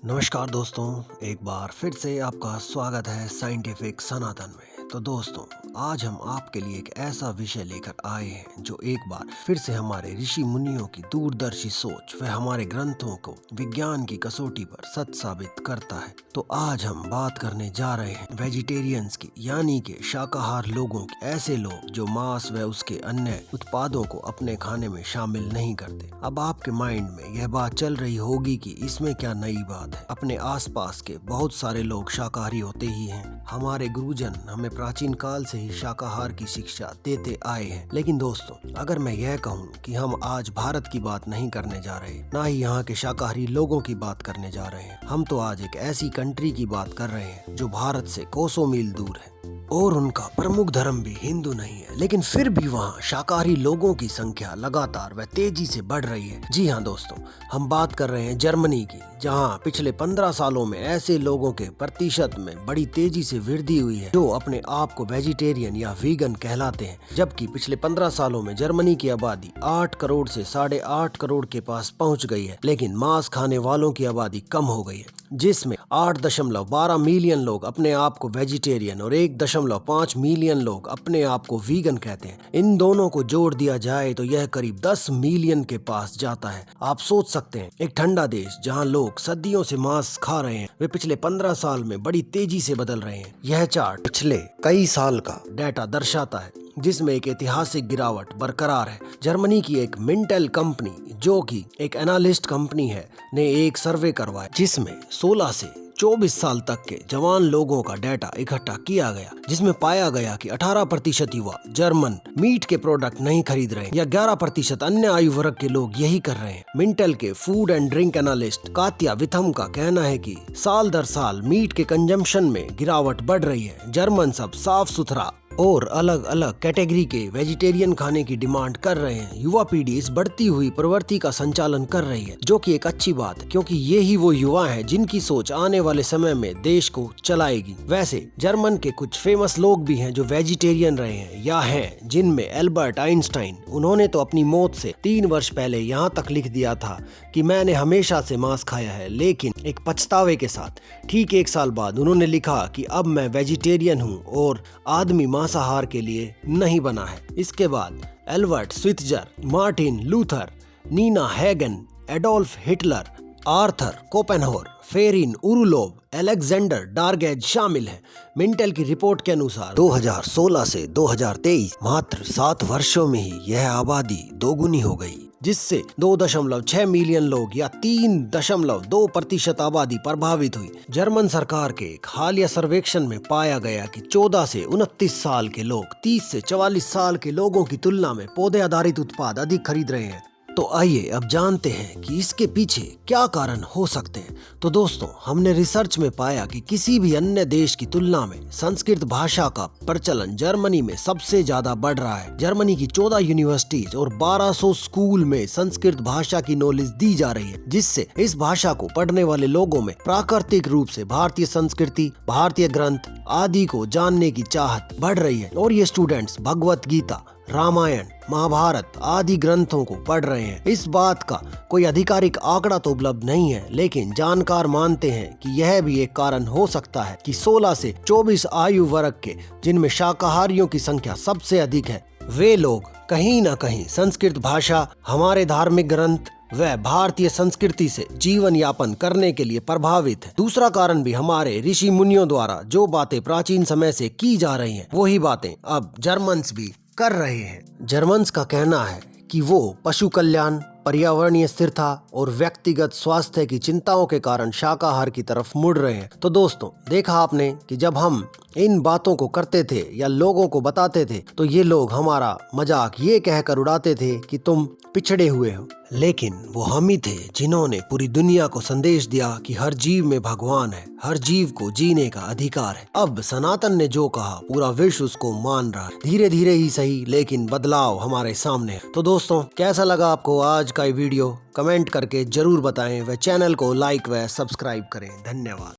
नमस्कार दोस्तों, एक बार फिर से आपका स्वागत है साइंटिफिक सनातन में। तो दोस्तों, आज हम आपके लिए एक ऐसा विषय लेकर आए हैं जो एक बार फिर से हमारे ऋषि मुनियों की दूरदर्शी सोच व हमारे ग्रंथों को विज्ञान की कसौटी पर सच साबित करता है। तो आज हम बात करने जा रहे हैं वेजिटेरियंस की, यानी कि शाकाहार लोगों की। ऐसे लोग जो मांस व उसके अन्य उत्पादों को अपने खाने में शामिल नहीं करते। अब आपके माइंड में यह बात चल रही होगी कि इसमें क्या नई बात है। अपने आसपास के बहुत सारे लोग शाकाहारी होते ही हैं। हमारे गुरुजन हमें प्राचीन काल से ही शाकाहार की शिक्षा देते आए हैं। लेकिन दोस्तों, अगर मैं यह कहूँ कि हम आज भारत की बात नहीं करने जा रहे, ना ही यहाँ के शाकाहारी लोगों की बात करने जा रहे हैं, हम तो आज एक ऐसी कंट्री की बात कर रहे हैं जो भारत से कोसों मील दूर है और उनका प्रमुख धर्म भी हिंदू नहीं है, लेकिन फिर भी वहाँ शाकाहारी लोगों की संख्या लगातार व तेजी से बढ़ रही है। जी हाँ दोस्तों, हम बात कर रहे हैं जर्मनी की, जहाँ पिछले 15 सालों में ऐसे लोगों के प्रतिशत में बड़ी तेजी से वृद्धि हुई है जो अपने आप को वेजिटेरियन या वीगन कहलाते हैं। जबकि पिछले 15 सालों में जर्मनी की आबादी 8 करोड़ से 8.5 करोड़ के पास पहुँच गई है, लेकिन मांस खाने वालों की आबादी कम हो गई है, जिसमें 8.12 मिलियन लोग अपने आप को वेजिटेरियन और 1.5 मिलियन लोग अपने आप को वीगन कहते हैं। इन दोनों को जोड़ दिया जाए तो यह करीब 10 मिलियन के पास जाता है। आप सोच सकते हैं, एक ठंडा देश जहां लोग सदियों से मांस खा रहे हैं, वे पिछले 15 साल में बड़ी तेजी से बदल रहे हैं। यह चार्ट पिछले कई साल का डाटा दर्शाता है, जिसमें एक ऐतिहासिक गिरावट बरकरार है। जर्मनी की एक मिंटेल कंपनी, जो कि एक एनालिस्ट कंपनी है, ने एक सर्वे करवाया जिसमें 16 से 24 साल तक के जवान लोगों का डाटा इकट्ठा किया गया, जिसमें पाया गया कि 18% युवा जर्मन मीट के प्रोडक्ट नहीं खरीद रहे या 11% अन्य आयु वर्ग के लोग यही कर रहे हैं। मिंटेल के फूड एंड ड्रिंक एनालिस्ट कात्या विथम का कहना है कि साल दर साल मीट के कंजम्पशन में गिरावट बढ़ रही है। जर्मन सब साफ सुथरा और अलग अलग कैटेगरी के वेजिटेरियन खाने की डिमांड कर रहे हैं। युवा पीढ़ी इस बढ़ती हुई प्रवृत्ति का संचालन कर रही है, जो कि एक अच्छी बात है, क्योंकि ये ही वो युवा हैं जिनकी सोच आने वाले समय में देश को चलाएगी। वैसे जर्मन के कुछ फेमस लोग भी हैं जो वेजिटेरियन रहे हैं या हैं, जिनमें एल्बर्ट आइंस्टाइन। उन्होंने तो अपनी मौत से 3 वर्ष पहले यहाँ तक लिख दिया था कि मैंने हमेशा से मांस खाया है, लेकिन एक पछतावे के साथ। ठीक 1 साल बाद उन्होंने लिखा कि अब मैं वेजिटेरियन हूँ और आदमी मांसाहार के लिए नहीं बना है। इसके बाद Albert Schweitzer, Martin Luther, Nina Hagen, Adolf Hitler, Arthur Schopenhauer, फेरिन उरुलोव, अलेक्जेंडर डार्गेज शामिल हैं। मिंटेल की रिपोर्ट के अनुसार 2016 से 2023 मात्र 7 वर्षों में ही यह आबादी दोगुनी हो गई, जिससे 2.6 मिलियन लोग या 3.2% आबादी प्रभावित हुई। जर्मन सरकार के एक हालिया सर्वेक्षण में पाया गया कि 14 से 29 साल के लोग 30 से 44 साल के लोगों की तुलना में पौधे आधारित उत्पाद अधिक खरीद रहे हैं। तो आइए अब जानते हैं कि इसके पीछे क्या कारण हो सकते हैं। तो दोस्तों, हमने रिसर्च में पाया कि किसी भी अन्य देश की तुलना में संस्कृत भाषा का प्रचलन जर्मनी में सबसे ज्यादा बढ़ रहा है। जर्मनी की 14 यूनिवर्सिटीज और 1200 स्कूल में संस्कृत भाषा की नॉलेज दी जा रही है, जिससे इस भाषा को पढ़ने वाले लोगों में प्राकृतिक रूप से भारतीय संस्कृति, भारतीय ग्रंथ आदि को जानने की चाहत बढ़ रही है। और ये स्टूडेंट्स भगवत गीता, रामायण, महाभारत आदि ग्रंथों को पढ़ रहे हैं। इस बात का कोई आधिकारिक आंकड़ा तो उपलब्ध नहीं है, लेकिन जानकार मानते हैं कि यह भी एक कारण हो सकता है कि 16 से 24 आयु वर्ग के, जिनमें शाकाहारियों की संख्या सबसे अधिक है, वे लोग कहीं न कहीं संस्कृत भाषा, हमारे धार्मिक ग्रंथ व भारतीय संस्कृति से जीवन यापन करने के लिए प्रभावित है। दूसरा कारण भी हमारे ऋषि मुनियों द्वारा जो बातें प्राचीन समय से की जा रही हैं, वही बातें अब जर्मन्स भी कर रहे हैं। जर्मन्स का कहना है कि वो पशु कल्याण, पर्यावरणीय स्थिरता और व्यक्तिगत स्वास्थ्य की चिंताओं के कारण शाकाहार की तरफ मुड़ रहे हैं। तो दोस्तों, देखा आपने कि जब हम इन बातों को करते थे या लोगों को बताते थे, तो ये लोग हमारा मजाक ये कहकर उड़ाते थे कि तुम पिछड़े हुए हो। लेकिन वो हम ही थे जिन्होंने पूरी दुनिया को संदेश दिया कि हर जीव में भगवान है, हर जीव को जीने का अधिकार है। अब सनातन ने जो कहा, पूरा विश्व उसको मान रहा है। धीरे धीरे ही सही, लेकिन बदलाव हमारे सामने है। तो दोस्तों, कैसा लगा आपको आज का ये वीडियो? कमेंट करके जरूर बताएं व चैनल को लाइक व सब्सक्राइब करें। धन्यवाद।